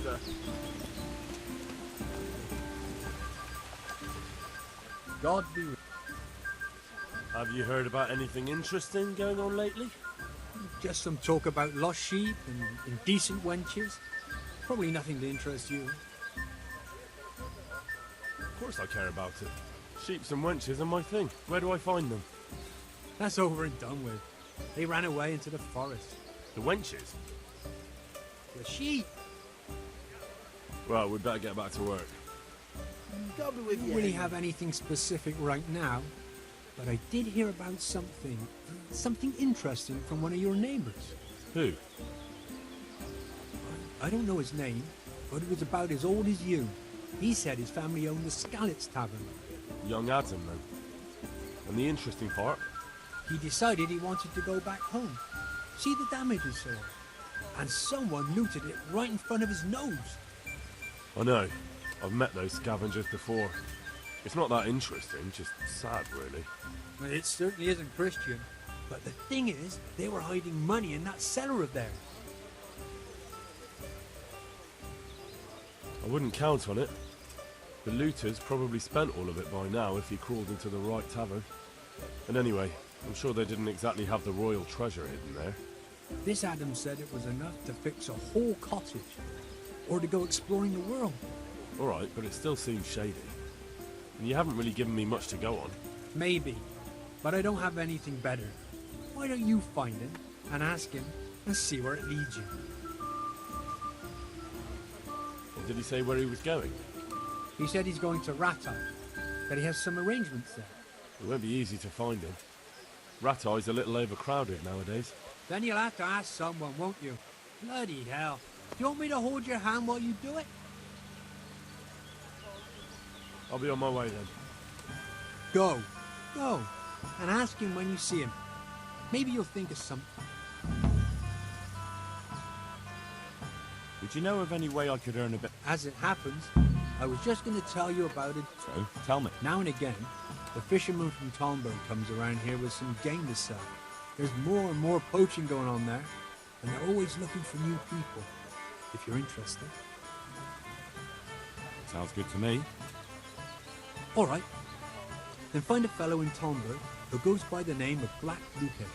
master. God be with Have you heard about anything interesting going on lately? you. Just some talk about lost sheep and indecent wenches. Probably nothing to interest you. Of course I care about it. Sheeps and wenches are my thing. Where do I find them? That's over and done with. They ran away into the forest. The wenches? The sheep. Well, we'd better get back to work. God be with I you. don't really have anything specific right now, but I did hear about something interesting from one of your neighbors. Who? I don't know his name, but it was about as old as you. He said his family owned the Skalitz Tavern. Young Adam, then. And the interesting part? He decided he wanted to go back home, see the damage he saw, and someone looted it right in front of his nose. I know. I've met those scavengers before. It's not that interesting, just sad, really. Well, it certainly isn't Christian, but the thing is, they were hiding money in that cellar of theirs. I wouldn't count on it. The looters probably spent all of it by now if he crawled into the right tavern. And anyway, I'm sure they didn't exactly have the royal treasure hidden there. This Adam said it was enough to fix a whole cottage, or to go exploring the world. Alright, but it still seems shady. And you haven't really given me much to go on. Maybe, but I don't have anything better. Why don't you find him, and ask him, and see where it leads you? Or did he say where he was going? He said he's going to Rattay, that he has some arrangements there. It won't be easy to find him. Rattay's a little overcrowded nowadays. Then you'll have to ask someone, won't you? Bloody hell. Do you want me to hold your hand while you do it? I'll be on my way then. Go, and ask him when you see him. Maybe you'll think of something. Would you know of any way I could earn a bit? As it happens, I was just going to tell you about it. So, tell me. Now and again, the fisherman from Talmberg comes around here with some game to sell. There's more and more poaching going on there, and they're always looking for new people, if you're interested. Sounds good to me. All right. Then find a fellow in Talmberg who goes by the name of Black Lukesh.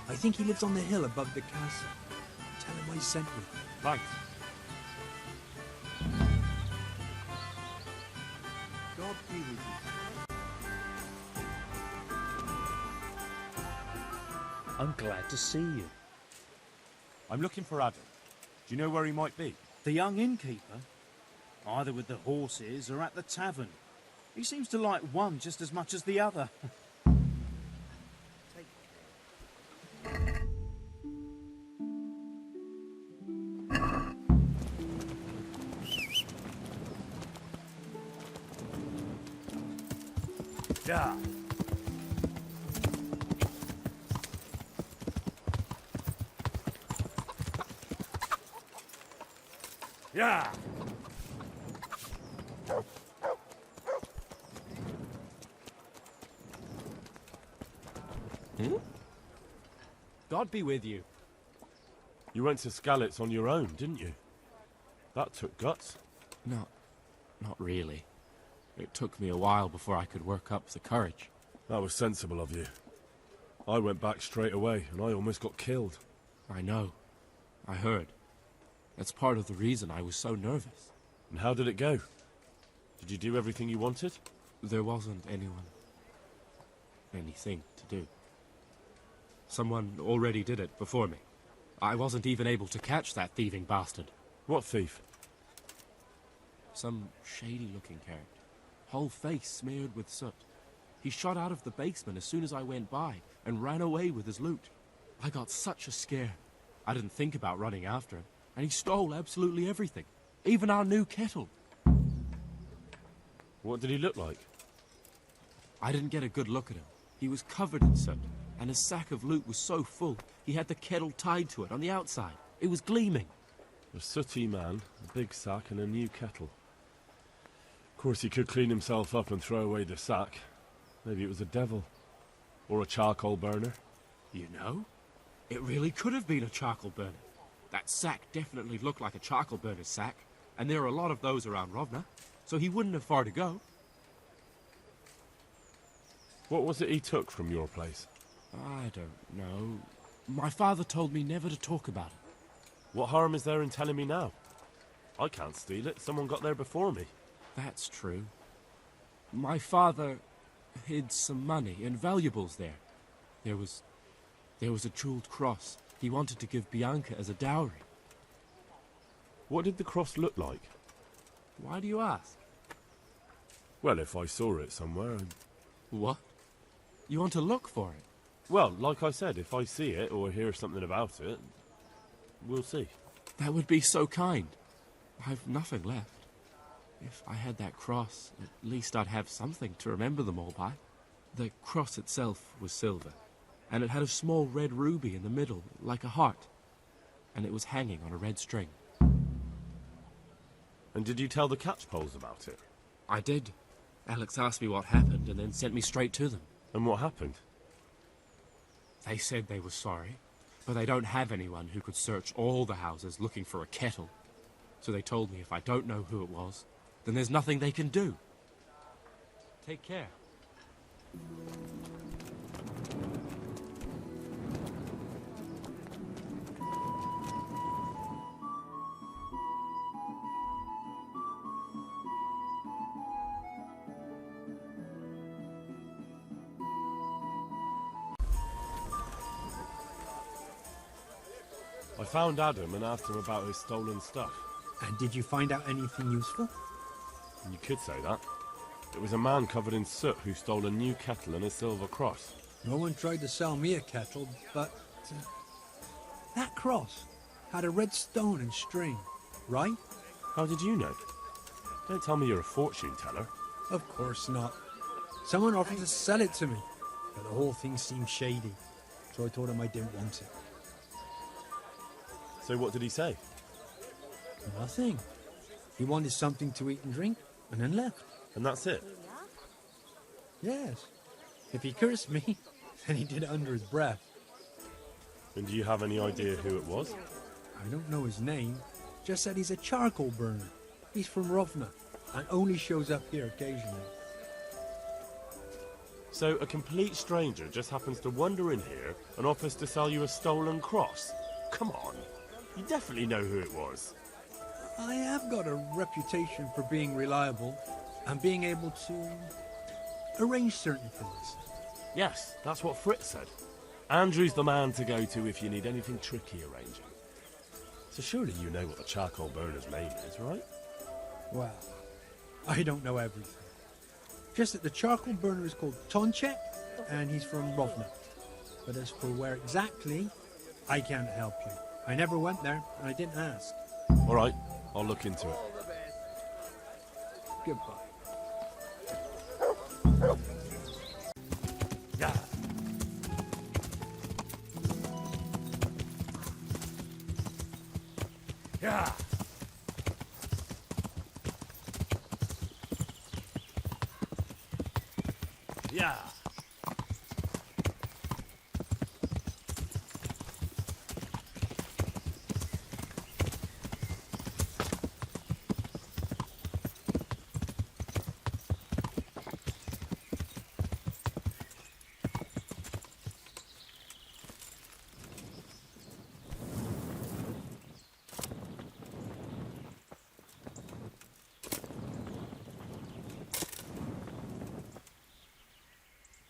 I think he lives on the hill above the castle. Tell him I sent you. Thanks. God be with you. I'm glad to see you. I'm looking for Adam. Do you know where he might be? The young innkeeper? Either with the horses or at the tavern. He seems to like one just as much as the other. Yeah. Yeah. God be with you. You went to Skalitz on your own, didn't you? That took guts. Not really. It took me a while before I could work up the courage. That was sensible of you. I went back straight away, and I almost got killed. I know. I heard. That's part of the reason I was so nervous. And how did it go? Did you do everything you wanted? There wasn't anything to do. Someone already did it before me. I wasn't even able to catch that thieving bastard. What thief? Some shady-looking character. Whole face smeared with soot. He shot out of the basement as soon as I went by and ran away with his loot. I got such a scare. I didn't think about running after him, and he stole absolutely everything. Even our new kettle. What did he look like? I didn't get a good look at him. He was covered in soot, and his sack of loot was so full, he had the kettle tied to it on the outside. It was gleaming. A sooty man, a big sack, and a new kettle. Of course, he could clean himself up and throw away the sack. Maybe it was a devil. Or a charcoal burner. You know, it really could have been a charcoal burner. That sack definitely looked like a charcoal burner's sack. and there are a lot of those around Rovna, so he wouldn't have far to go. What was it he took from your place? I don't know. My father told me never to talk about it. What harm is there in telling me now? I can't steal it. Someone got there before me. That's true. My father hid some money and valuables there. There was a jeweled cross he wanted to give Bianca as a dowry. What did the cross look like? Why do you ask? Well, if I saw it somewhere... What? You want to look for it? Well, like I said, if I see it or hear something about it, we'll see. That would be so kind. I've nothing left. If I had that cross, at least I'd have something to remember them all by. The cross itself was silver, and it had a small red ruby in the middle, like a heart, and it was hanging on a red string. And did you tell the catchpoles about it? I did. Alex asked me what happened and then sent me straight to them. And what happened? They said they were sorry, but they don't have anyone who could search all the houses looking for a kettle. So they told me if I don't know who it was, then there's nothing they can do. Take care. I found Adam and asked him about his stolen stuff. And did you find out anything useful? You could say that. It was a man covered in soot who stole a new kettle and a silver cross. No one tried to sell me a kettle, but... that cross had a red stone and string, right? How did you know? Don't tell me you're a fortune teller. Of course not. Someone offered to sell it to me, but the whole thing seemed shady, so I told him I didn't want it. So what did he say? Nothing. He wanted something to eat and drink, and then left. And that's it? Yes. If he cursed me, then he did it under his breath. And do you have any idea who it was? I don't know his name, just said he's a charcoal burner. He's from Rovna, and only shows up here occasionally. So a complete stranger just happens to wander in here and offers to sell you a stolen cross? Come on. You definitely know who it was. I have got a reputation for being reliable and being able to arrange certain things. Yes, that's what Fritz said. Andrew's the man to go to if you need anything tricky arranging. So surely you know what the charcoal burner's name is, right? Well, I don't know everything. Just that the charcoal burner is called Tonchek, and he's from Rovna. But as for where exactly, I can't help you. I never went there, and I didn't ask. All right, I'll look into it. Goodbye. Yeah. Yeah. Yeah.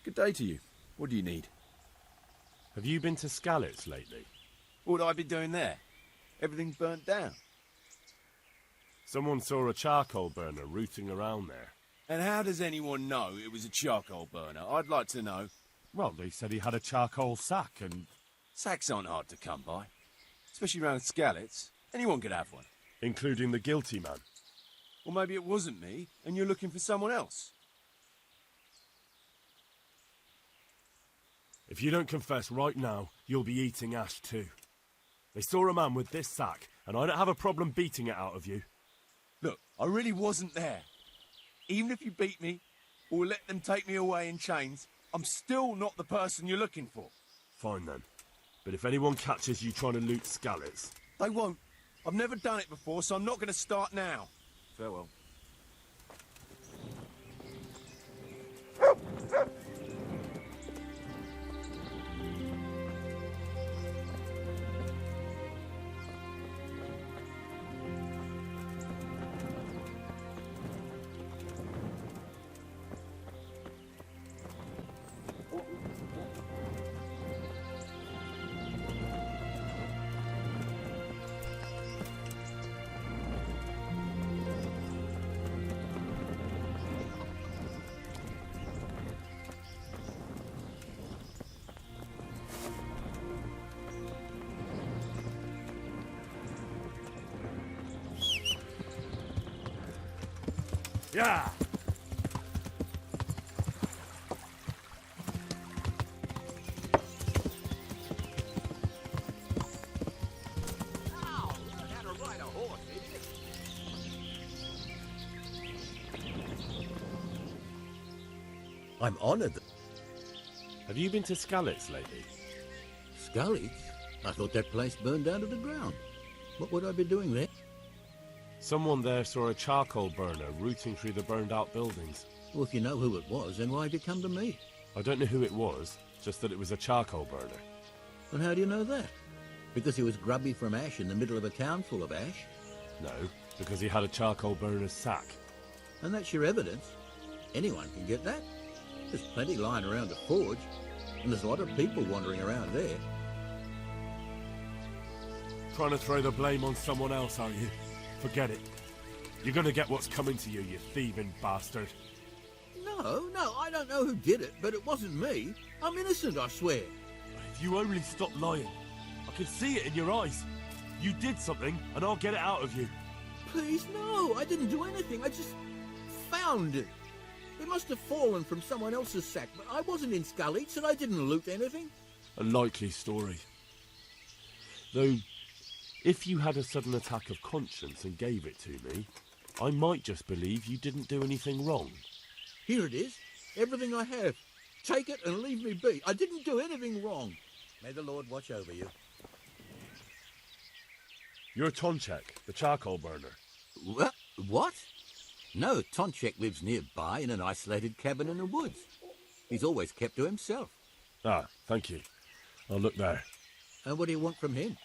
Good day to you. What do you need? Have you been to Skalitz lately? What would I be doing there? Everything's burnt down. Someone saw a charcoal burner rooting around there. And how does anyone know it was a charcoal burner? I'd like to know. Well, they said he had a charcoal sack and... Sacks aren't hard to come by. Especially around Skalitz. Anyone could have one. Including the guilty man. Or maybe it wasn't me, and you're looking for someone else. If you don't confess right now, you'll be eating ash too. They saw a man with this sack, and I don't have a problem beating it out of you. Look, I really wasn't there. Even if you beat me, or let them take me away in chains, I'm still not the person you're looking for. Fine then. But if anyone catches you trying to loot Skalitz... They won't. I've never done it before, so I'm not going to start now. Farewell. Yeah! I'm honoured. Have you been to Skalitz lately? Skalitz? I thought that place burned down to the ground. What would I be doing there? Someone there saw a charcoal burner rooting through the burned-out buildings. Well, if you know who it was, then why'd you come to me? I don't know who it was, just that it was a charcoal burner. And how do you know that? Because he was grubby from ash in the middle of a town full of ash? No, because he had a charcoal burner's sack. And that's your evidence? Anyone can get that. There's plenty lying around the forge, and there's a lot of people wandering around there. Trying to throw the blame on someone else, are you? Forget it. You're gonna get what's coming to you, you thieving bastard. No, I don't know who did it, but it wasn't me. I'm innocent, I swear. If you only stop lying, I can see it in your eyes. You did something, and I'll get it out of you. Please, no, I didn't do anything. I just found it. It must have fallen from someone else's sack, but I wasn't in Skalitz and I didn't loot anything. A likely story. Though, if you had a sudden attack of conscience and gave it to me, I might just believe you didn't do anything wrong. Here it is. Everything I have. Take it and leave me be. I didn't do anything wrong. May the Lord watch over you. You're Tonchek, the charcoal burner. What? No, Tonchek lives nearby in an isolated cabin in the woods. He's always kept to himself. Ah, thank you. I'll look there. And what do you want from him?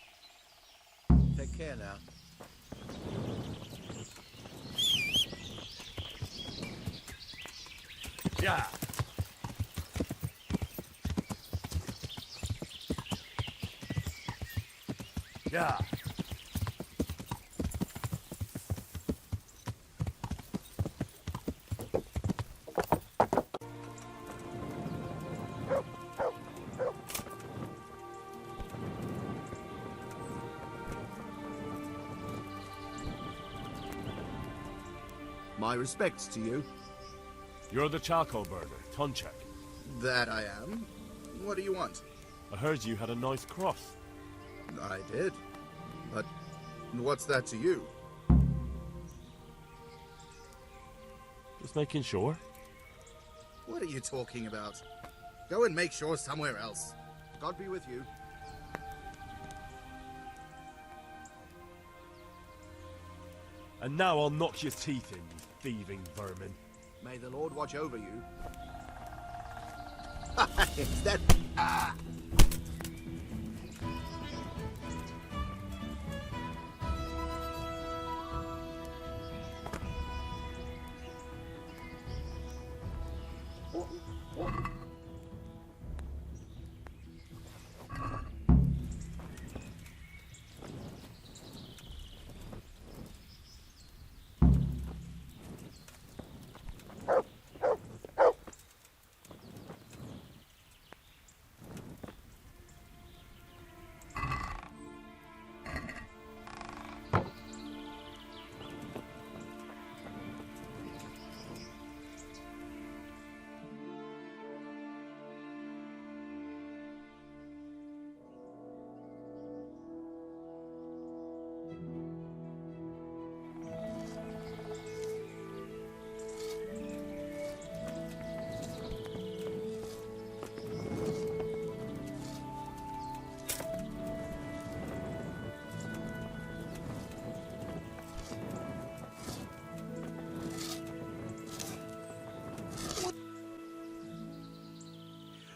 Take care now. Yeah. Yeah. My respects to you. You're the charcoal burner, Tonchek. That I am. What do you want? I heard you had a nice cross. I did. But what's that to you? Just making sure. What are you talking about? Go and make sure somewhere else. God be with you. And now I'll knock your teeth in, you thieving vermin. May the Lord watch over you. It's that... Ah!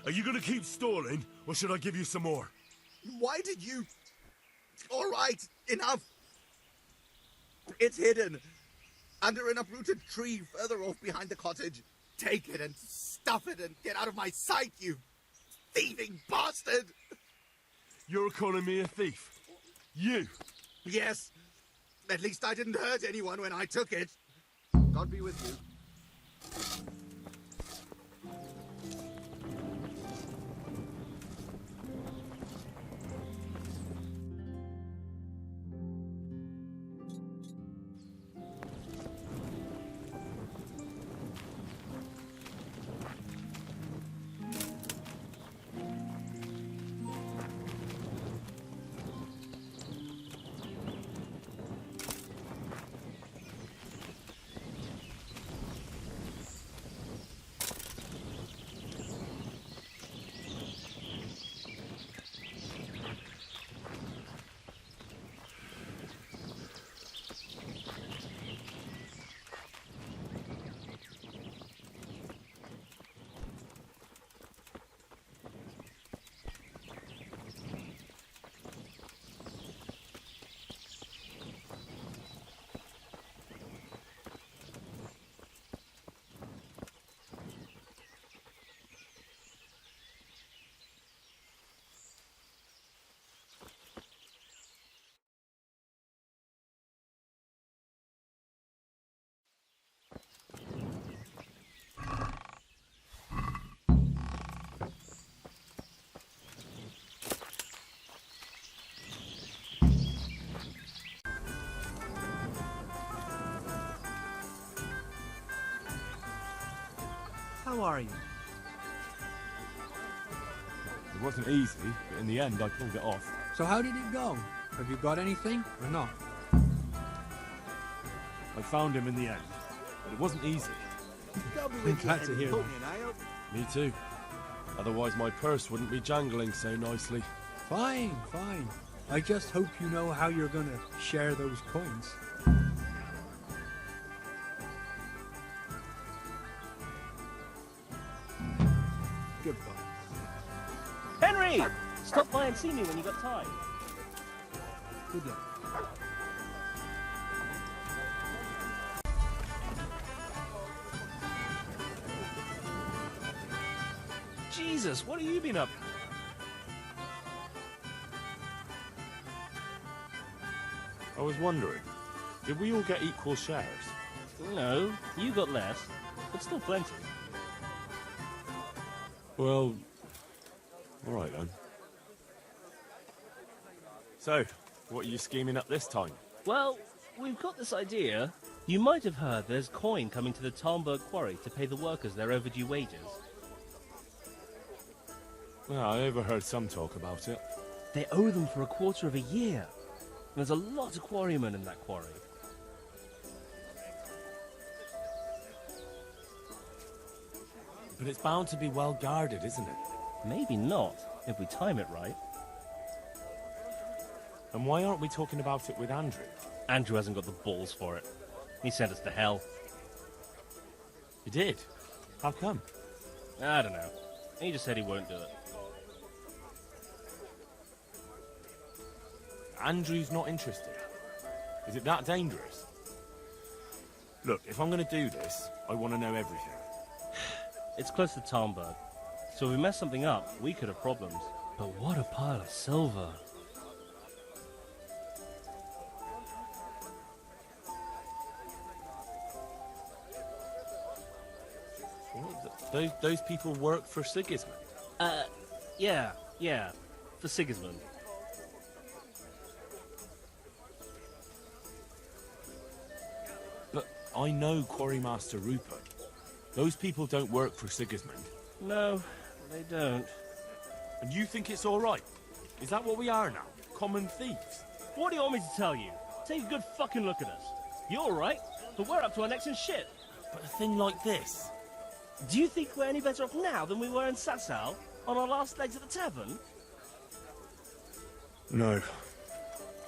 Are you gonna keep stalling, or should I give you some more? Why did you... All right, enough. It's hidden. Under an uprooted tree further off behind the cottage. Take it and stuff it and get out of my sight, you thieving bastard! You're calling me a thief? You? Yes. At least I didn't hurt anyone when I took it. God be with you. How are you? It wasn't easy, but in the end I pulled it off. So how did it go? Have you got anything or not? I found him in the end, but it wasn't easy. I'm glad to hear that. Me too. Otherwise my purse wouldn't be jangling so nicely. Fine, fine. I just hope you know how you're gonna share those coins. Goodbye. Henry! Stop by and see me when you got time. Good luck. Jesus, what have you been up to? I was wondering, did we all get equal shares? No, you got less, but still plenty. Well, all right then. So, what are you scheming up this time? Well, we've got this idea. You might have heard there's coin coming to the Talmberg quarry to pay the workers their overdue wages. Well, I overheard some talk about it. They owe them for a quarter of a year. There's a lot of quarrymen in that quarry. But it's bound to be well guarded, isn't it? Maybe not, if we time it right. And why aren't we talking about it with Andrew? Andrew hasn't got the balls for it. He sent us to hell. He did? How come? I don't know. He just said he won't do it. Andrew's not interested. Is it that dangerous? Look, if I'm going to do this, I want to know everything. It's close to Talmberg, so if we mess something up, we could have problems. But what a pile of silver. What? Those people work for Sigismund? Yeah, for Sigismund. But I know Quarrymaster Rupert. Those people don't work for Sigismund. No, they don't. And you think it's all right? Is that what we are now? Common thieves? What do you want me to tell you? Take a good fucking look at us. You're all right, but we're up to our necks in shit. But a thing like this... Do you think we're any better off now than we were in Sasau, on our last legs at the tavern? No,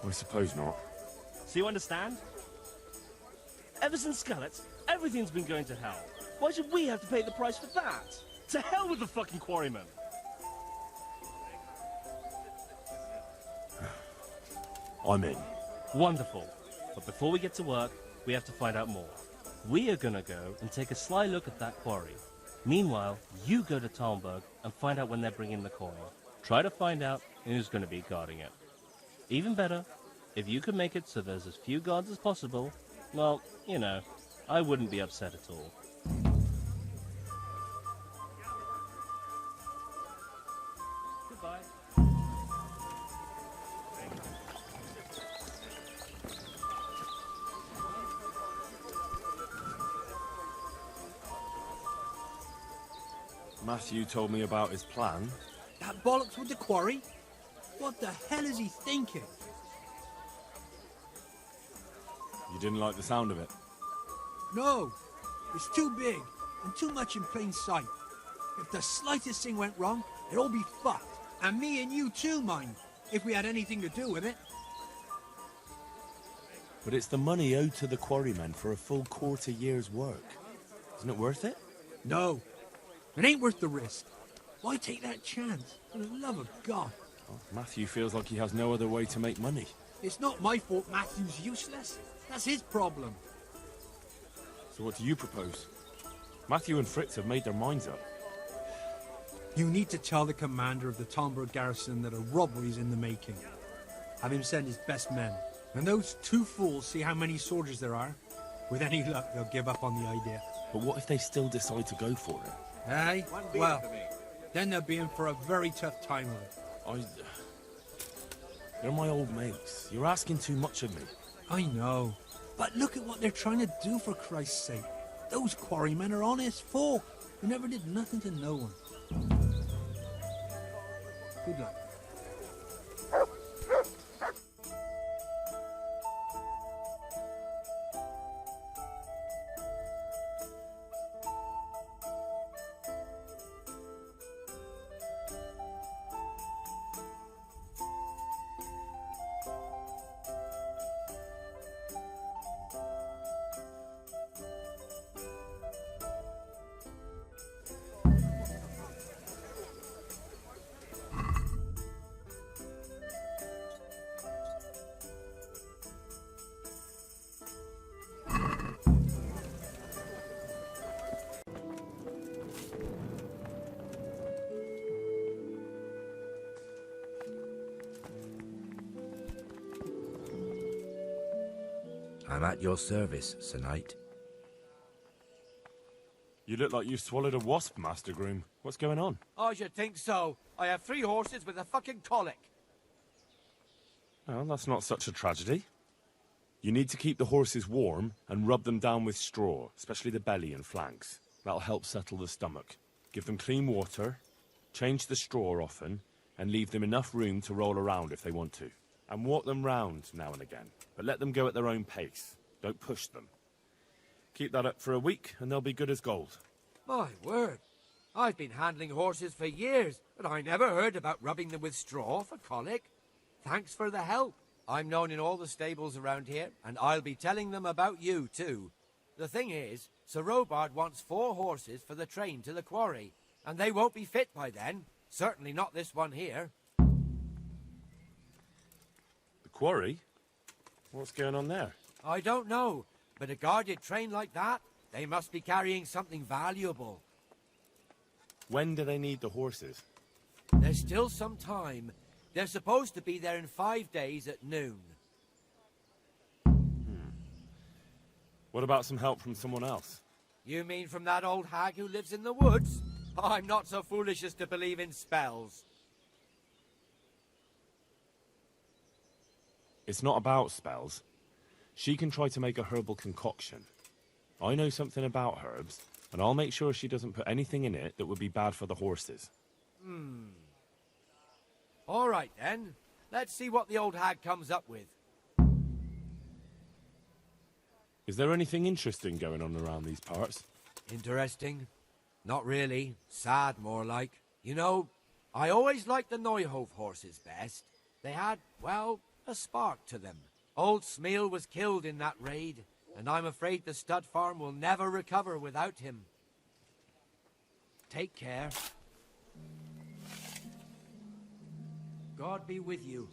I suppose not. So you understand? Ever since Skelet's, everything's been going to hell. Why should we have to pay the price for that? To hell with the fucking quarrymen! I'm in. Wonderful. But before we get to work, we have to find out more. We are gonna go and take a sly look at that quarry. Meanwhile, you go to Talmberg and find out when they're bringing the coin. Try to find out who's gonna be guarding it. Even better, if you could make it so there's as few guards as possible, well, you know, I wouldn't be upset at all. Goodbye. Matthew told me about his plan. That bollocks with the quarry? What the hell is he thinking? You didn't like the sound of it? No, it's too big and too much in plain sight. If the slightest thing went wrong, it'd all be fucked. And me and you too, mind, if we had anything to do with it. But it's the money owed to the quarrymen for a full quarter year's work. Isn't it worth it? No, it ain't worth the risk. Why take that chance? For the love of God. Well, Matthew feels like he has no other way to make money. It's not my fault Matthew's useless. That's his problem. So what do you propose? Matthew and Fritz have made their minds up. You need to tell the commander of the Talmberg garrison that a robbery's in the making. Have him send his best men. And those two fools see how many soldiers there are. With any luck, they'll give up on the idea. But what if they still decide to go for it? Aye? Well, then they'll be in for a very tough time of it. They're my old mates. You're asking too much of me. I know. But look at what they're trying to do, for Christ's sake. Those quarrymen are honest folk who never did nothing to no one. Good luck. I'm at your service, Sir Knight. You look like you swallowed a wasp, Master Groom. What's going on? I should think so. I have 3 horses with a fucking colic. Well, that's not such a tragedy. You need to keep the horses warm and rub them down with straw, especially the belly and flanks. That'll help settle the stomach. Give them clean water, change the straw often, and leave them enough room to roll around if they want to. And walk them round now and again, but let them go at their own pace. Don't push them. Keep that up for a week, and they'll be good as gold. My word. I've been handling horses for years, but I never heard about rubbing them with straw for colic. Thanks for the help. I'm known in all the stables around here, and I'll be telling them about you, too. The thing is, Sir Robard wants 4 horses for the train to the quarry, and they won't be fit by then. Certainly not this one here. Quarry? What's going on there? I don't know, but a guarded train like that, they must be carrying something valuable. When do they need the horses? There's still some time. They're supposed to be there in 5 days at noon. What about some help from someone else? You mean from that old hag who lives in the woods? I'm not so foolish as to believe in spells. It's not about spells. She can try to make a herbal concoction. I know something about herbs, and I'll make sure she doesn't put anything in it that would be bad for the horses. All right, then. Let's see what the old hag comes up with. Is there anything interesting going on around these parts? Interesting? Not really. Sad, more like. You know, I always liked the Neuhof horses best. They had, well, a spark to them. Old Smeal was killed in that raid, and I'm afraid the stud farm will never recover without him. Take care. God be with you.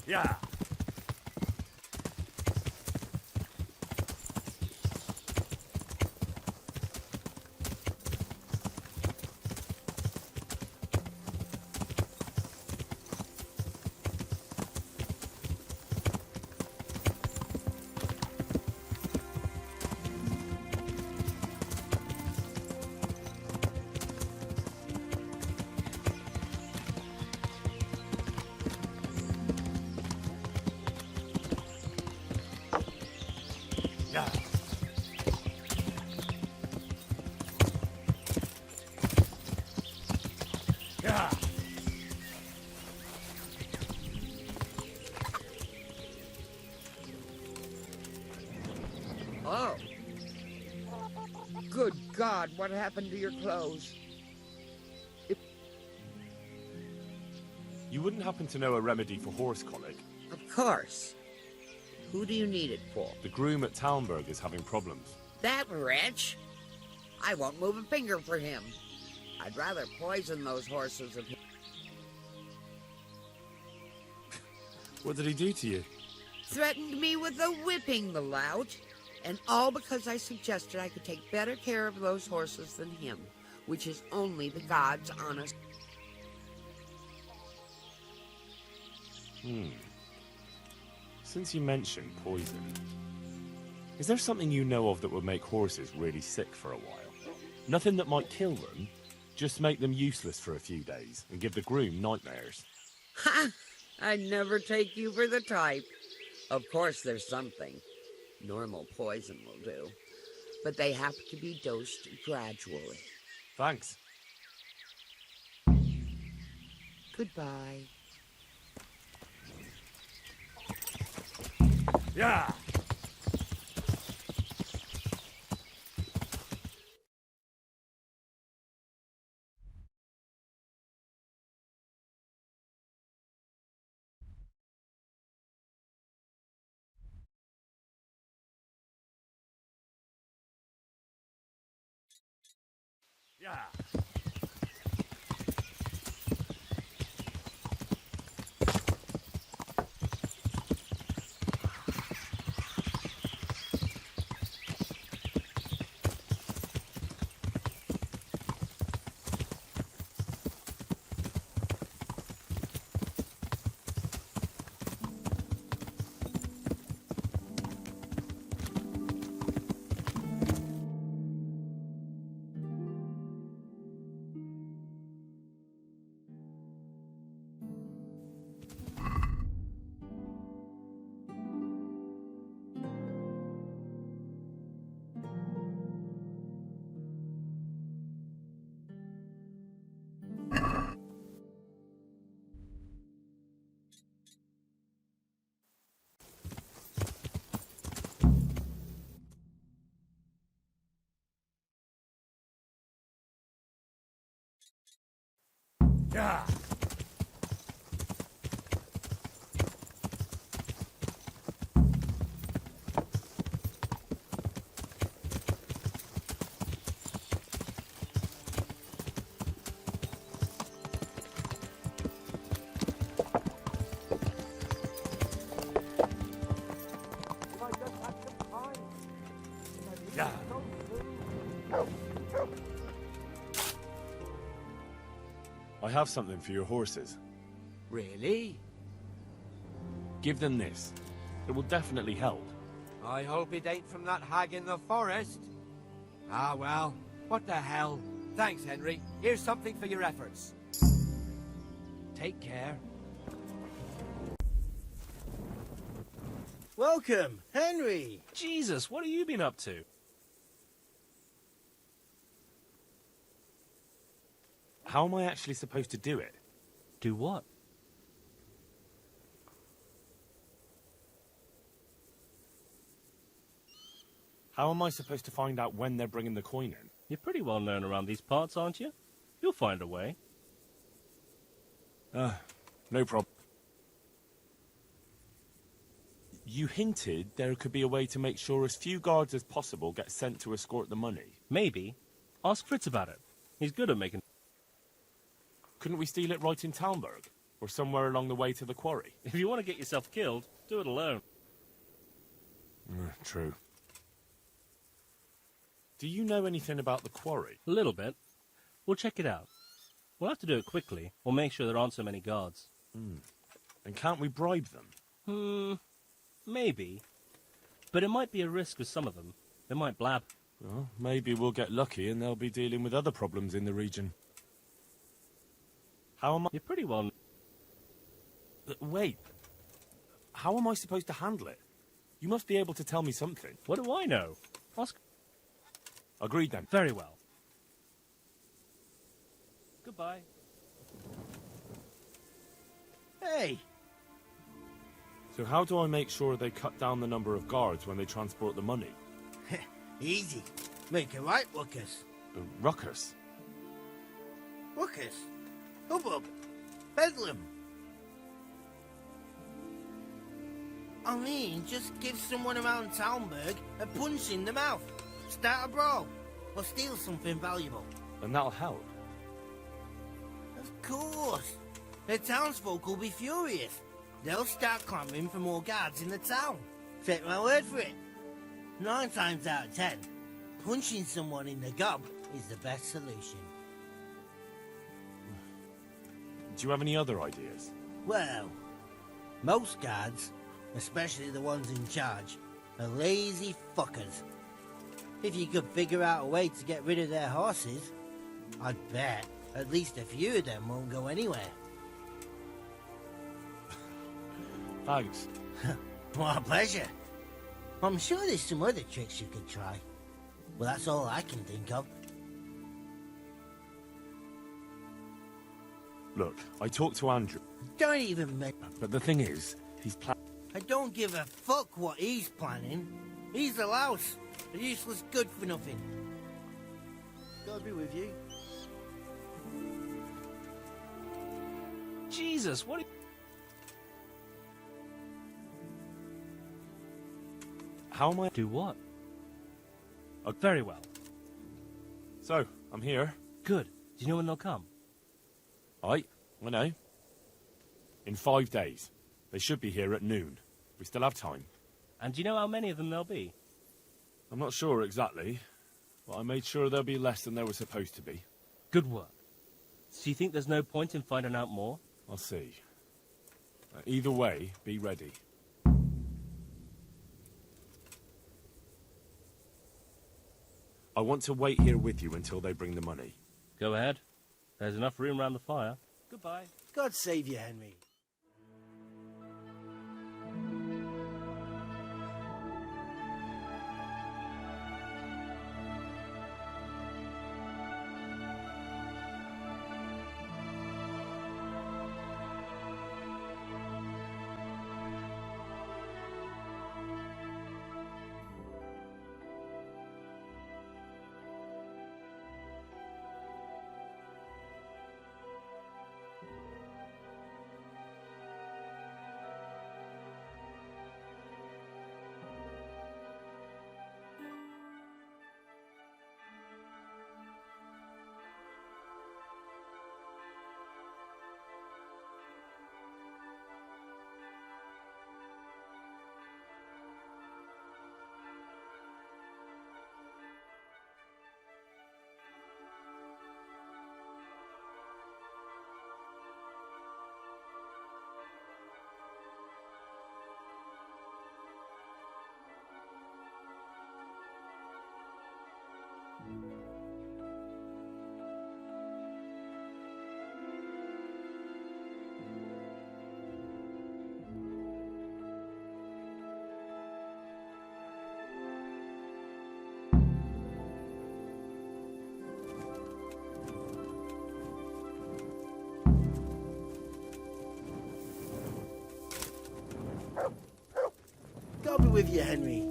Yeah. Yeah. Yeah. Oh. Good God, what happened to your clothes? You wouldn't happen to know a remedy for horse colic? Of course. Who do you need it for? The groom at Talmberg is having problems. That wretch? I won't move a finger for him. I'd rather poison those horses if he... What did he do to you? Threatened me with a whipping, the lout. And all because I suggested I could take better care of those horses than him, which is only the God's honest... Since you mentioned poison, is there something you know of that would make horses really sick for a while? Nothing that might kill them, just make them useless for a few days and give the groom nightmares. Ha! I'd never take you for the type. Of course there's something. Normal poison will do. But they have to be dosed gradually. Thanks. Goodbye. Yeah. Yeah. Yeah. Yeah. I have something for your horses. Really? Give them this. It will definitely help. I hope it ain't from that hag in the forest. Ah, well, what the hell. Thanks, Henry. Here's something for your efforts. Take care. Welcome, Henry. Jesus, what have you been up to? How am I actually supposed to do it? Do what? How am I supposed to find out when they're bringing the coin in? You're pretty well known around these parts, aren't you? You'll find a way. No problem. You hinted there could be a way to make sure as few guards as possible get sent to escort the money. Maybe. Ask Fritz about it. He's good at making... Couldn't we steal it right in Talmberg? Or somewhere along the way to the quarry? If you want to get yourself killed, do it alone. True. Do you know anything about the quarry? A little bit. We'll check it out. We'll have to do it quickly. We'll make sure there aren't so many guards. And can't we bribe them? Maybe. But it might be a risk with some of them. They might blab. Well, maybe we'll get lucky and they'll be dealing with other problems in the region. How am I... You're pretty well... Wait. How am I supposed to handle it? You must be able to tell me something. What do I know? Ask... Agreed then. Very well. Goodbye. Hey! So how do I make sure they cut down the number of guards when they transport the money? Easy. Make a right ruckus. Ruckus? Ruckus? Hubbub. Bedlam. I mean, just give someone around Talmberg a punch in the mouth. Start a brawl. Or steal something valuable. And that'll help. Of course. The townsfolk will be furious. They'll start clamouring for more guards in the town. Take my word for it. 9 times out of 10, punching someone in the gob is the best solution. Do you have any other ideas? Well, most guards, especially the ones in charge, are lazy fuckers. If you could figure out a way to get rid of their horses, I'd bet at least a few of them won't go anywhere. Thanks. My pleasure. I'm sure there's some other tricks you could try. Well, that's all I can think of. Look, I talked to Andrew. Don't even make... But the thing is, he's I don't give a fuck what he's planning. He's a louse. A useless good for nothing. God be with you. Jesus, what... How am I... Do what? Very well. So, I'm here. Good. Do you know when they'll come? I know. In 5 days. They should be here at noon. We still have time. And do you know how many of them there'll be? I'm not sure exactly, but I made sure there'll be less than there were supposed to be. Good work. So you think there's no point in finding out more? I'll see. Either way, be ready. I want to wait here with you until they bring the money. Go ahead. There's enough room around the fire. Goodbye. God save you, Henry. God be with you, Henry.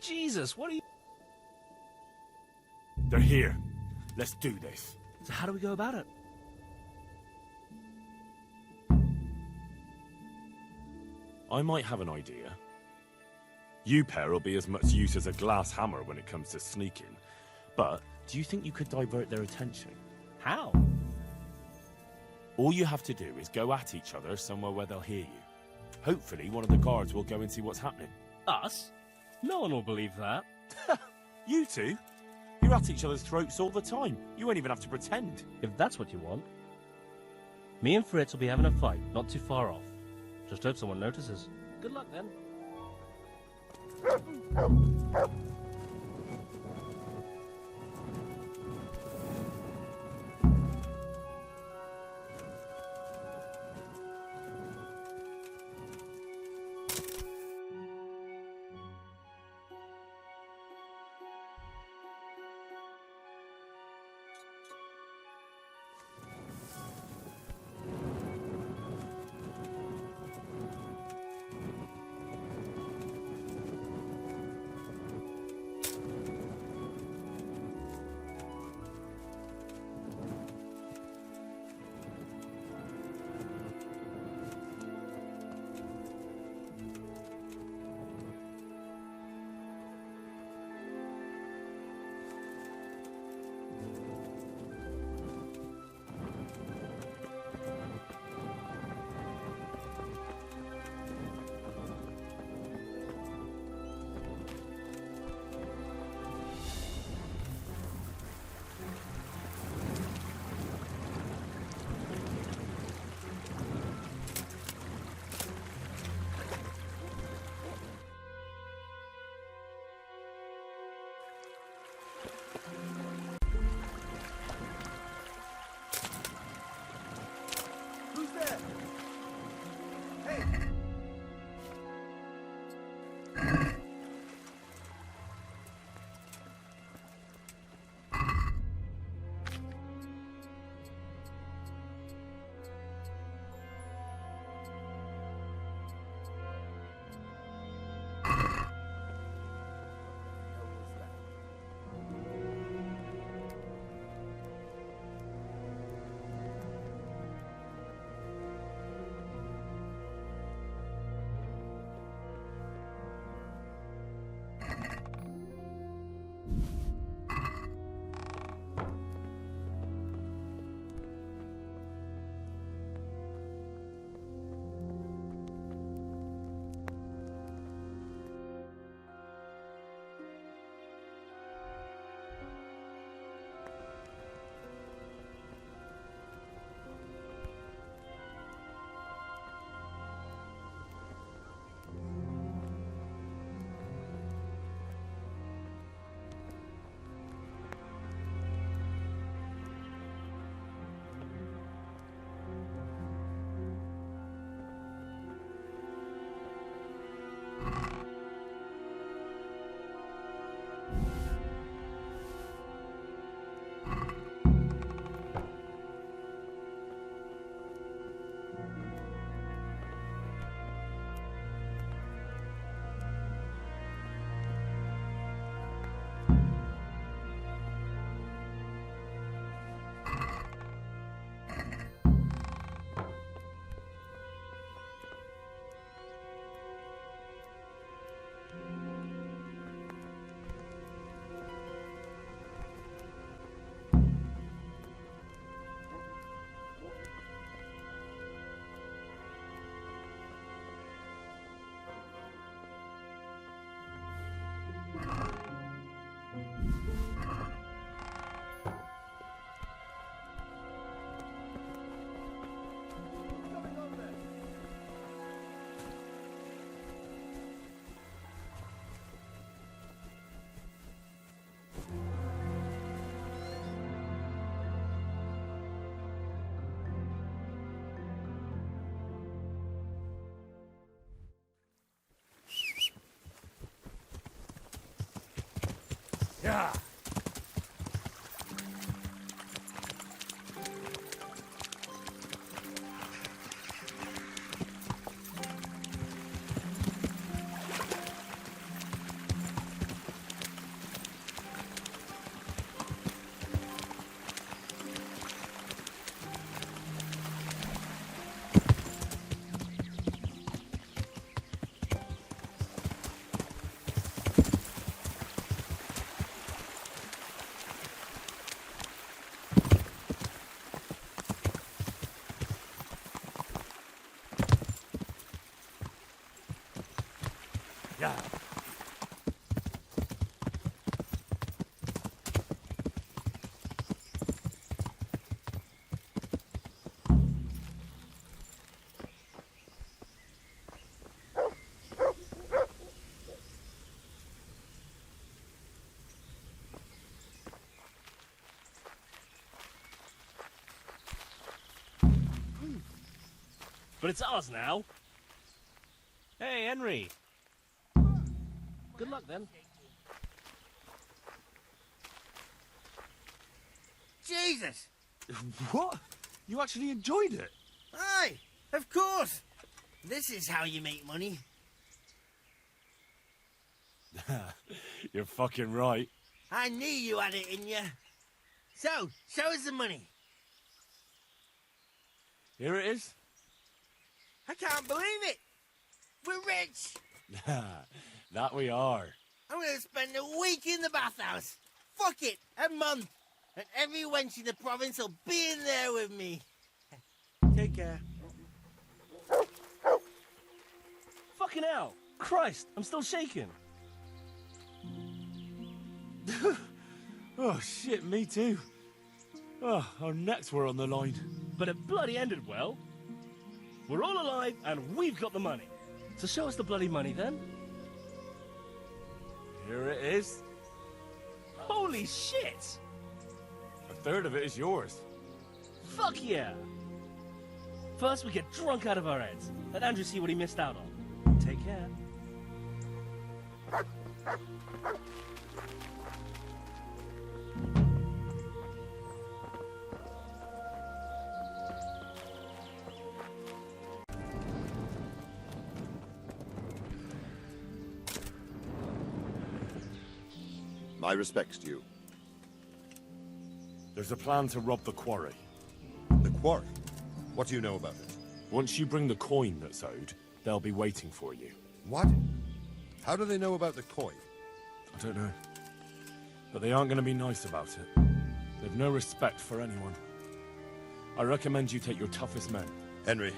Jesus, what are you... They're here. Let's do this. So how do we go about it? I might have an idea. You pair will be as much use as a glass hammer when it comes to sneaking. But do you think you could divert their attention? How? All you have to do is go at each other somewhere where they'll hear you. Hopefully one of the guards will go and see what's happening. Us? No one will believe that. You two? You're at each other's throats all the time. You won't even have to pretend. If that's what you want. Me and Fritz will be having a fight, not too far off. Just hope someone notices. Good luck then. Yeah. but it's ours now. Hey, Henry. Good luck, then. Jesus! What? You actually enjoyed it? Aye, of course. This is how you make money. You're fucking right. I knew you had it in you. So, show us the money. Here it is. I can't believe it. We're rich. That we are. I'm going to spend a week in the bathhouse. Fuck it, a month. And every wench in the province will be in there with me. Take care. Fucking hell! Christ, I'm still shaking. Oh, shit, me too. Oh, our necks were on the line. But it bloody ended well. We're all alive, and we've got the money. So show us the bloody money, then. Here it is. Holy shit! A third of it is yours. Fuck yeah! First, we get drunk out of our heads. Let Andrew see what he missed out on. Take care. My respects to you. There's a plan to rob the quarry. The quarry? What do you know about it? Once you bring the coin that's owed, they'll be waiting for you. What? How do they know about the coin? I don't know. But they aren't going to be nice about it. They've no respect for anyone. I recommend you take your toughest men. Henry,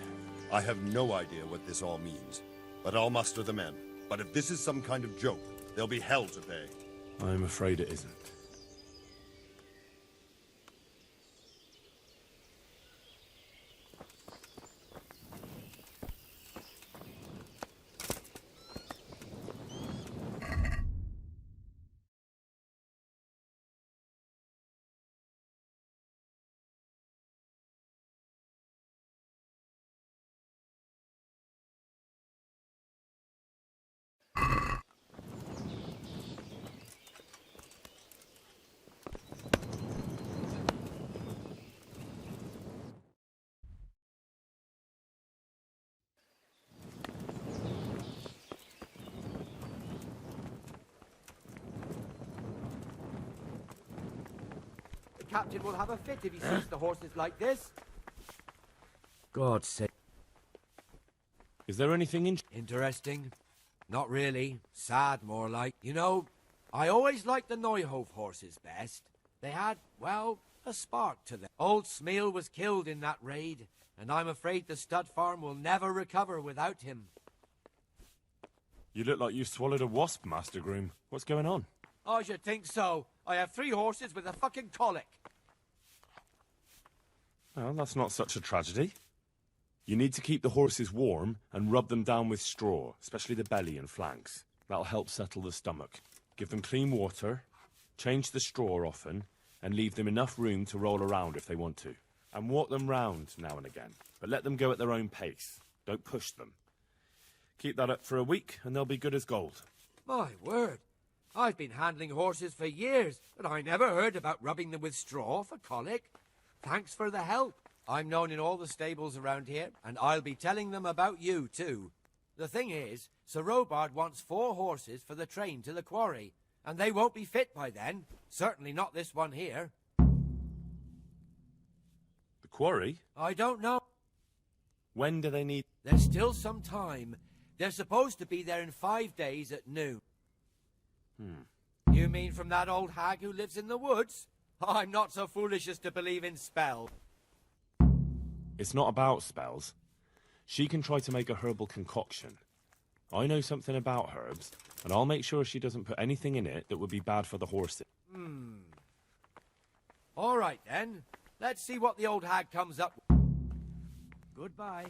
I have no idea what this all means, but I'll muster the men. But if this is some kind of joke, there'll be hell to pay. I'm afraid it isn't. The captain will have a fit if he sees the horses like this. God's sake. Is there anything interesting? Not really. Sad, more like. You know, I always liked the Neuhof horses best. They had, well, a spark to them. Old Smeal was killed in that raid, and I'm afraid the stud farm will never recover without him. You look like you swallowed a wasp, Master Groom. What's going on? I should think so. I have 3 horses with a fucking colic. Well, that's not such a tragedy. You need to keep the horses warm and rub them down with straw, especially the belly and flanks. That'll help settle the stomach. Give them clean water, change the straw often, and leave them enough room to roll around if they want to. And walk them round now and again, but let them go at their own pace. Don't push them. Keep that up for a week, and they'll be good as gold. My word. I've been handling horses for years, but I never heard about rubbing them with straw for colic. Thanks for the help. I'm known in all the stables around here, and I'll be telling them about you, too. The thing is, Sir Robard wants 4 horses for the train to the quarry, and they won't be fit by then. Certainly not this one here. The quarry? I don't know. When do they need... There's still some time. They're supposed to be there in 5 days at noon. You mean from that old hag who lives in the woods? I'm not so foolish as to believe in spells. It's not about spells. She can try to make a herbal concoction. I know something about herbs, and I'll make sure she doesn't put anything in it that would be bad for the horses. All right, then. Let's see what the old hag comes up with. Goodbye.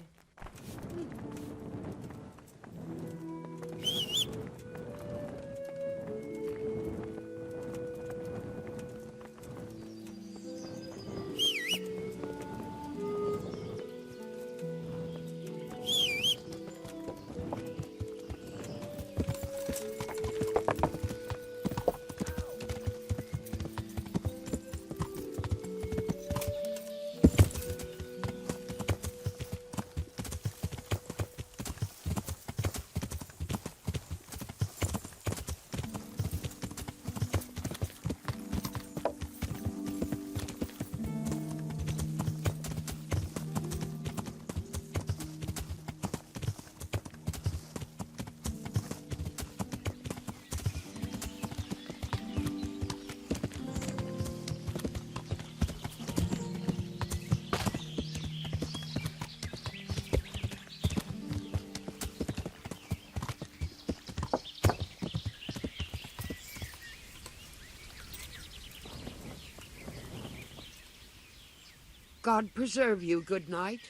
God preserve you, good night.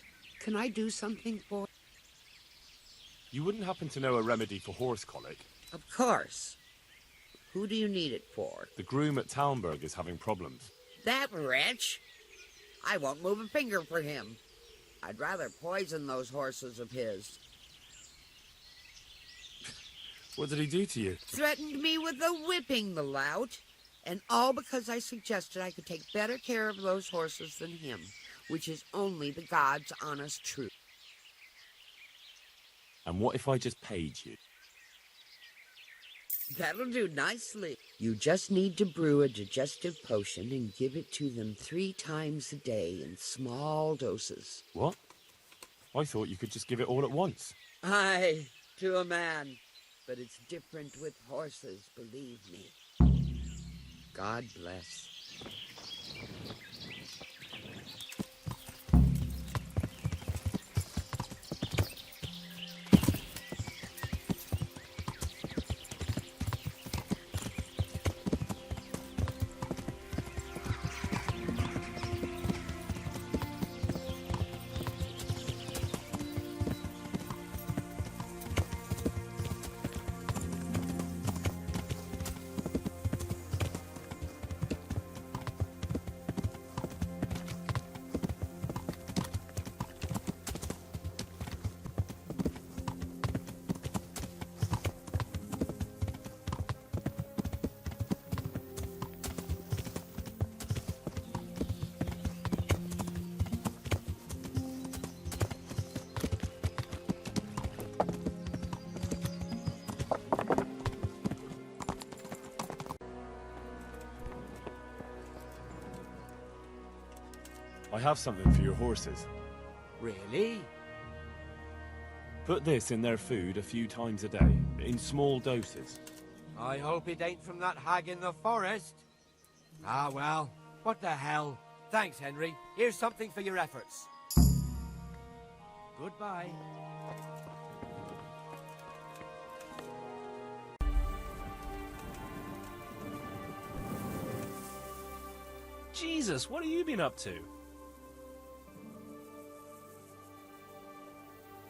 Can I do something for... You wouldn't happen to know a remedy for horse colic? Of course. Who do you need it for? The groom at Talmberg is having problems. That wretch? I won't move a finger for him. I'd rather poison those horses of his. What did he do to you? Threatened me with a whipping, the lout. And all because I suggested I could take better care of those horses than him, which is only the God's honest truth. And what if I just paid you? That'll do nicely. You just need to brew a digestive potion and give it to them 3 times a day in small doses. What? I thought you could just give it all at once. Aye, to a man. But it's different with horses, believe me. God bless. I have something for your horses. Really? Put this in their food a few times a day, in small doses. I hope it ain't from that hag in the forest. Ah, well, what the hell. Thanks, Henry. Here's something for your efforts. Goodbye. Jesus, what have you been up to?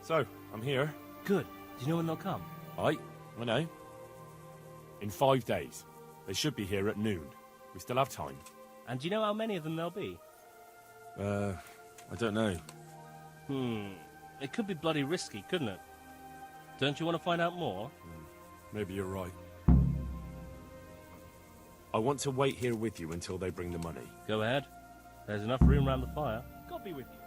So, I'm here. Good. Do you know when they'll come? I know. In 5 days. They should be here at noon. We still have time. And do you know how many of them there'll be? I don't know. It could be bloody risky, couldn't it? Don't you want to find out more? Maybe you're right. I want to wait here with you until they bring the money. Go ahead. There's enough room around the fire. God be with you.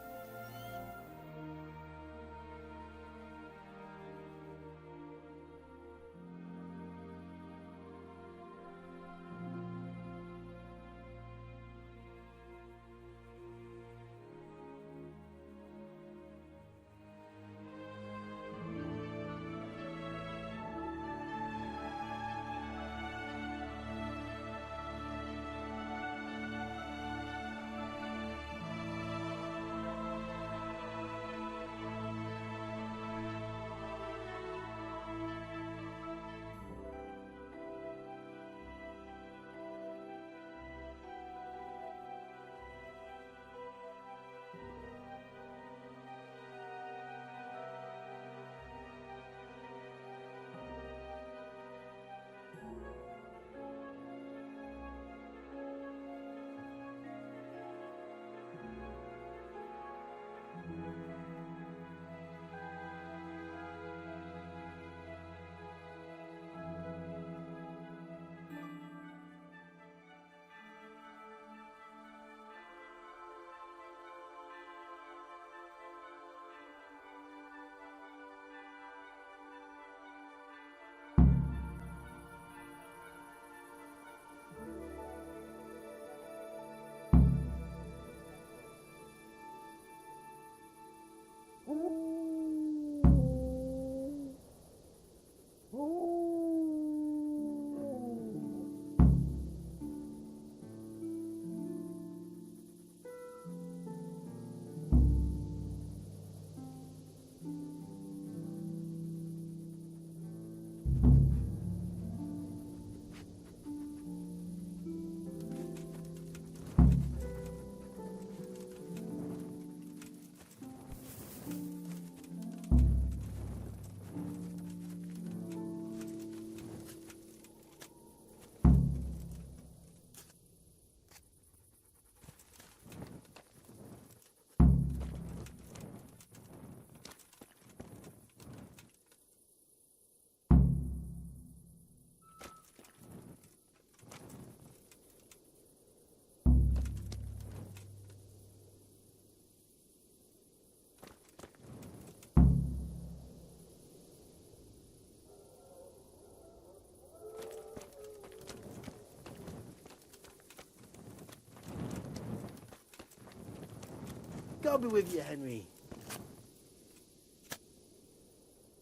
God be with you, Henry.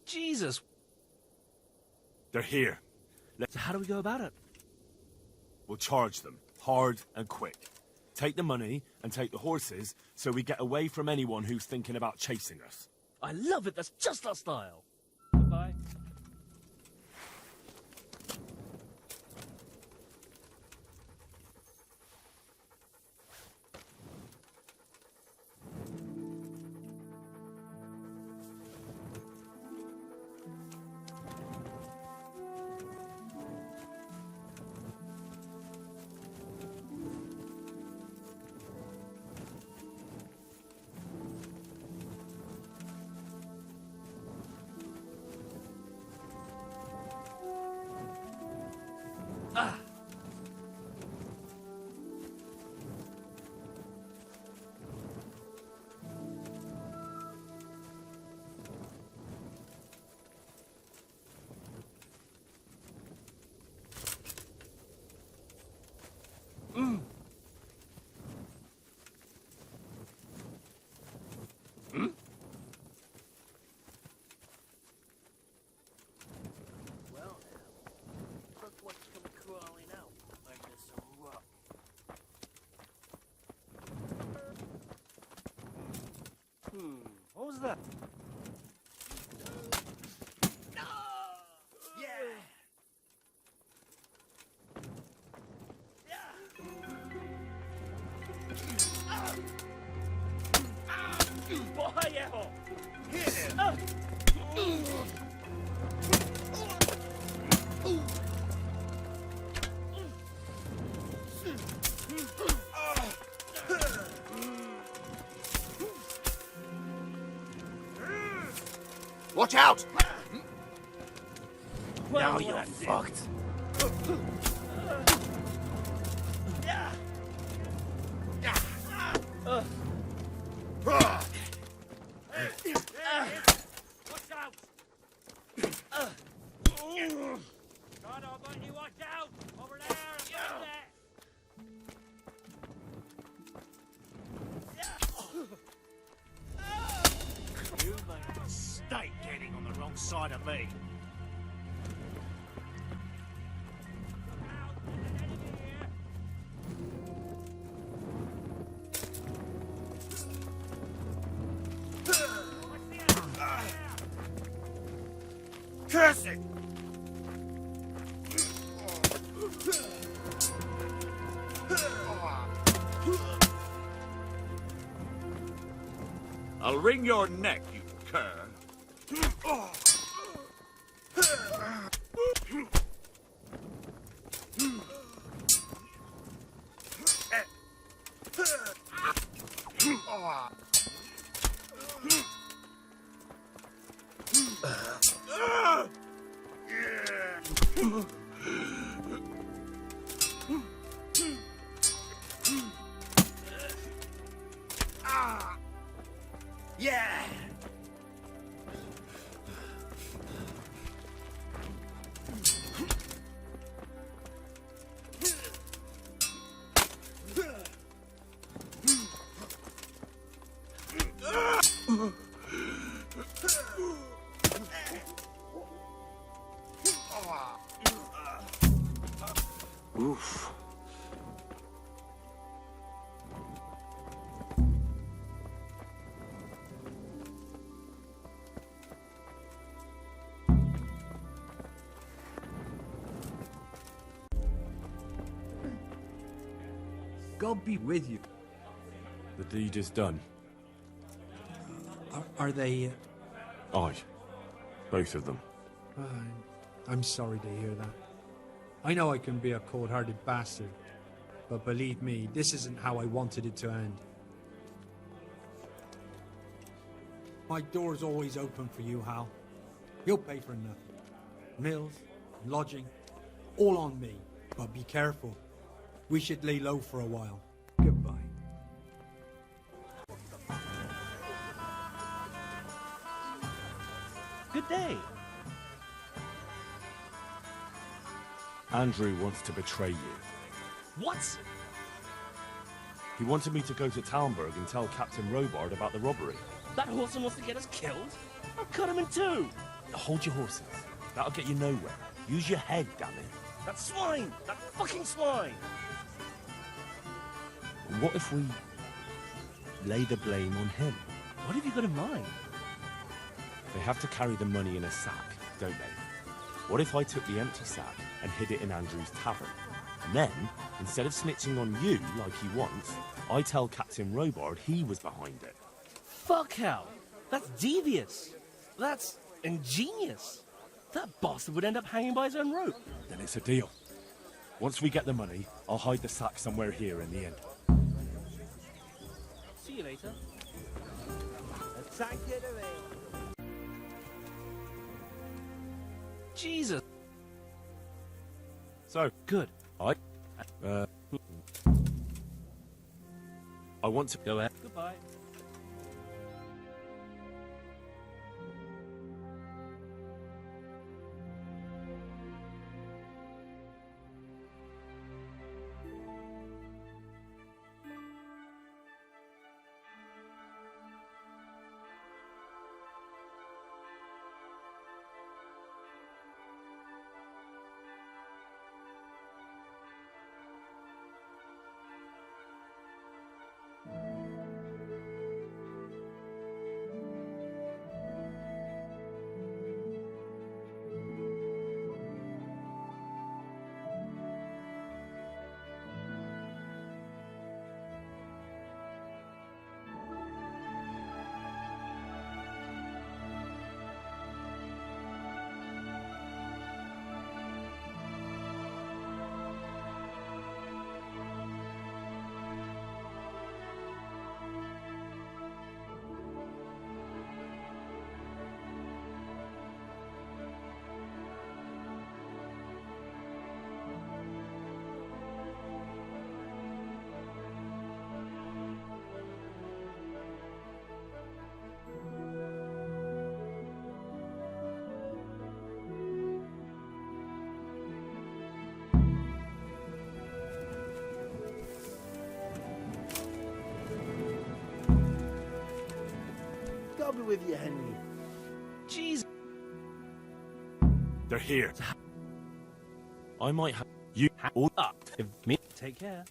Jesus. They're here. So how do we go about it? We'll charge them, hard and quick. Take the money and take the horses so we get away from anyone who's thinking about chasing us. I love it. That's just our style. Goodbye. Well, look what's come crawling out under some rock. What was that? Watch out! Now you're fucked. Watch out! God almighty, watch out! Over there! Over there! You made a mistake getting on the wrong side of me. Curse it! I'll wring your neck, you cur. Yeah! Oof. God be with you. The deed is done. Are they... Aye. Both of them. I'm sorry to hear that. I know I can be a cold-hearted bastard, but believe me, this isn't how I wanted it to end. My door's always open for you, Hal. You'll pay for nothing. Meals, lodging, all on me. But be careful. We should lay low for a while. Goodbye. Good day. Andrew wants to betray you. What? He wanted me to go to Talmberg and tell Captain Robard about the robbery. That horseman wants to get us killed? I'll cut him in two. Hold your horses. That'll get you nowhere. Use your head, damn it. That swine! That fucking swine! What if we lay the blame on him? What have you got in mind? They have to carry the money in a sack, don't they? What if I took the empty sack and hid it in Andrew's tavern? And then, instead of snitching on you like he wants, I tell Captain Robard he was behind it. Fuck hell! That's devious! That's ingenious! That bastard would end up hanging by his own rope. Then it's a deal. Once we get the money, I'll hide the sack somewhere here in the end. See you later. Attack it away. Jesus! So, good. I want to go ahead. Goodbye. I'll be with you, Henry. Jeez. They're here. I might have you all up. If me, take care.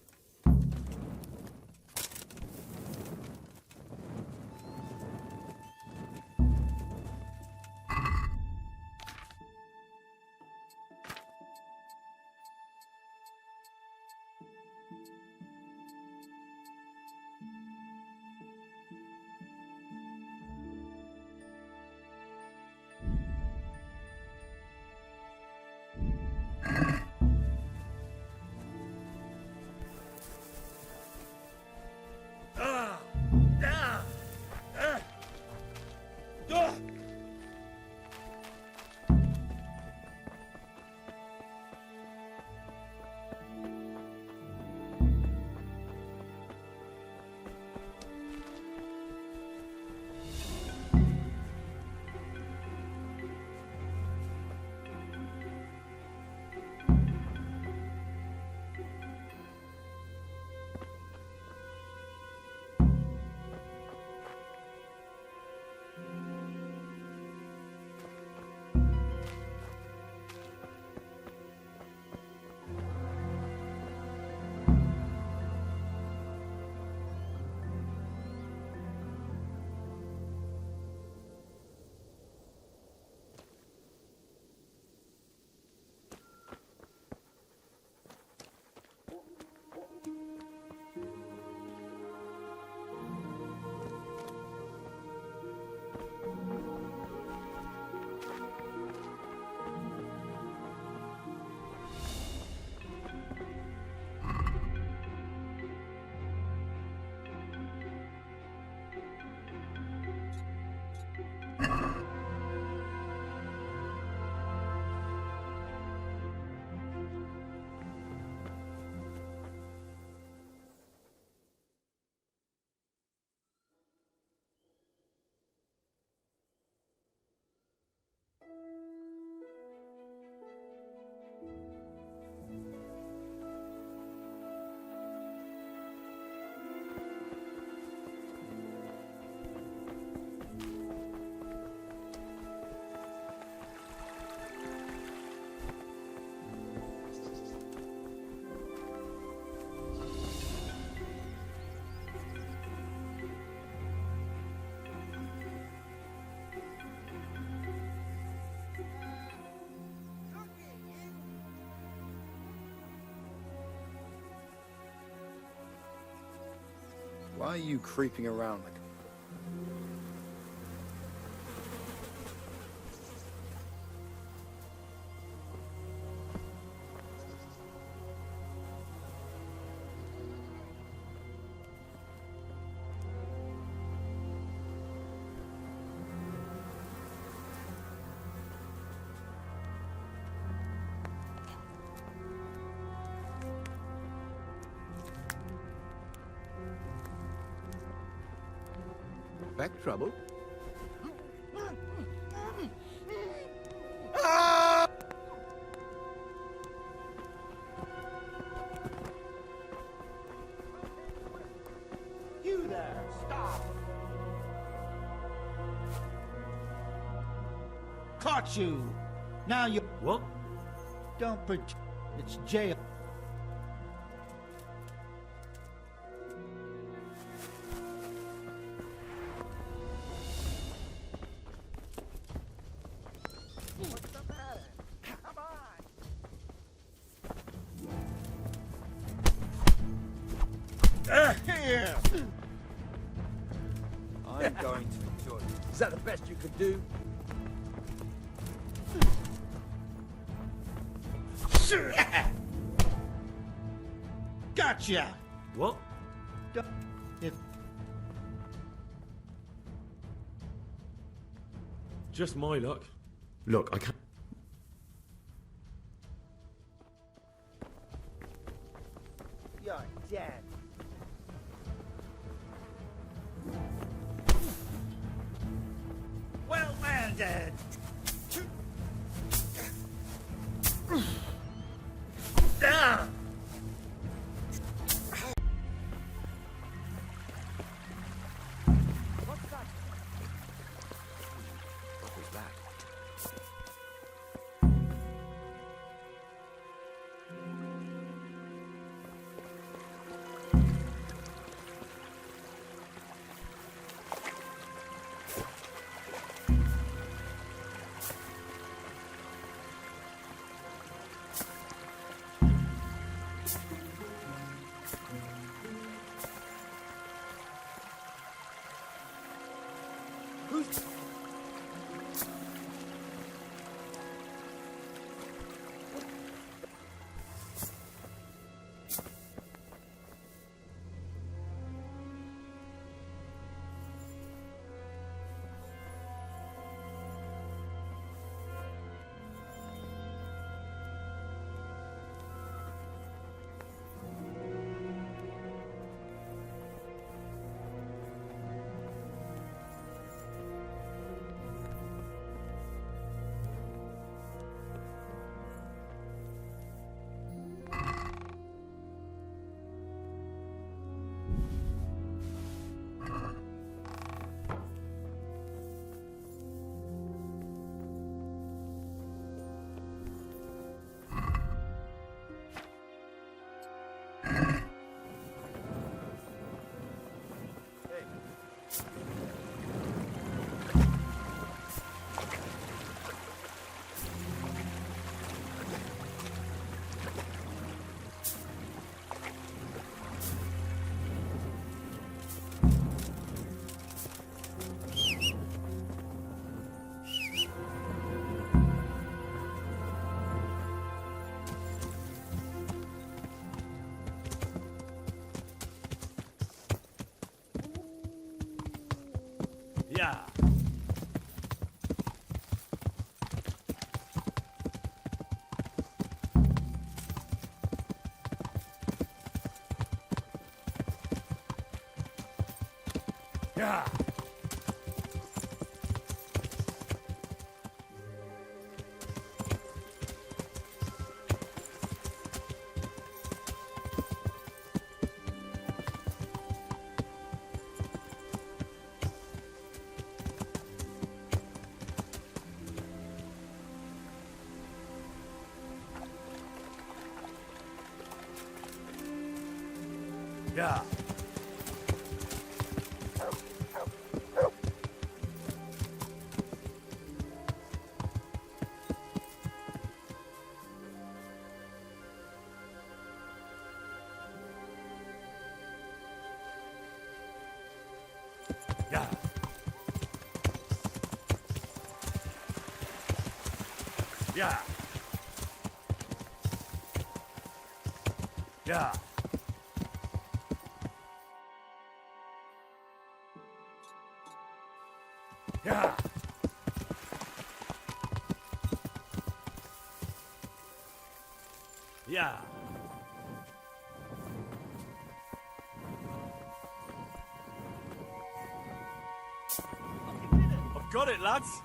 Why are you creeping around like... Back trouble? You there, stop! Caught you! Now you... What? Don't pretend. It's jail. Here! I'm going to enjoy it. Is that the best you could do? Gotcha! What? If Just my luck. Look, I can't... you're dead. Well landed! Down! What's that? What was that? Yeah. Yeah. Yeah. Yeah. Yeah. Yeah. Yeah. Yeah. I've got it, lads.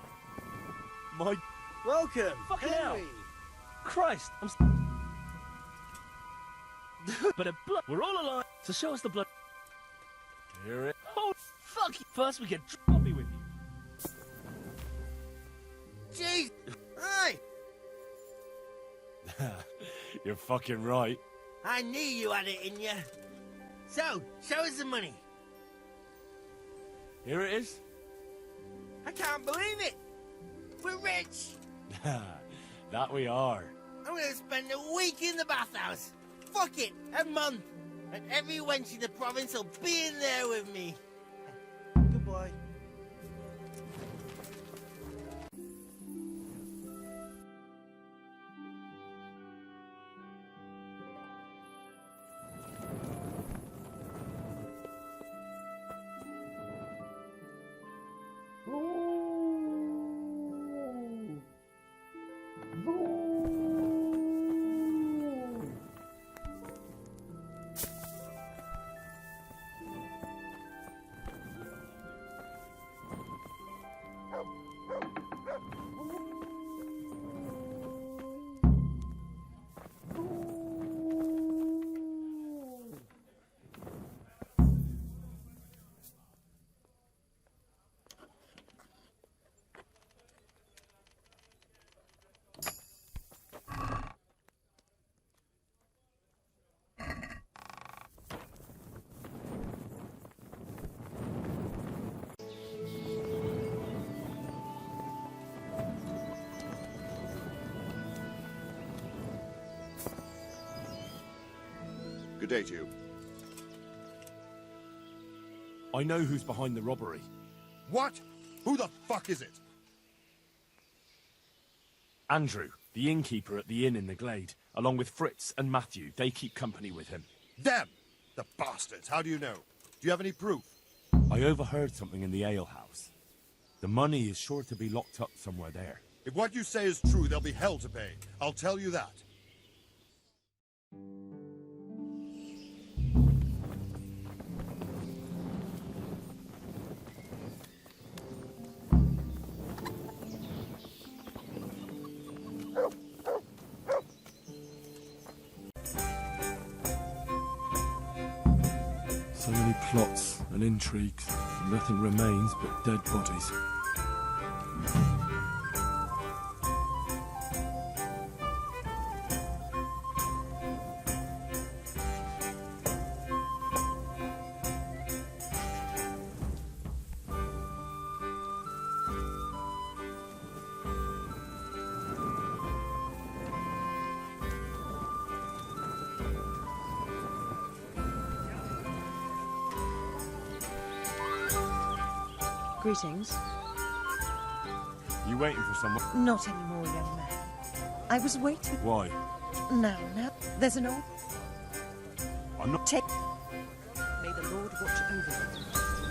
My... Welcome. Fucking hell. Henry. Christ, I'm... But a blood... We're all alive. So show us the blood. Hear it? Oh, fuck you. First we get droppy with you. Jeez! Hey! You're fucking right. I knew you had it in you. So, show us the money. Here it is. I can't believe it. We're rich. That we are. I'm gonna spend a week in the bathhouse. Fuck it, a month. And every wench in the province will be in there with me. Goodbye. Good day to you. I know who's behind the robbery. What? Who the fuck is it? Andrew, the innkeeper at the inn in the glade, along with Fritz and Matthew. They keep company with him. Them! The bastards! How do you know? Do you have any proof? I overheard something in the alehouse. The money is sure to be locked up somewhere there. If what you say is true, there'll be hell to pay. I'll tell you that. So many plots and intrigues, and nothing remains but dead bodies. Greetings. You waiting for someone? Not anymore, young man. I was waiting. Why? Now, there's an old... I'm not... Take... May the Lord watch over you.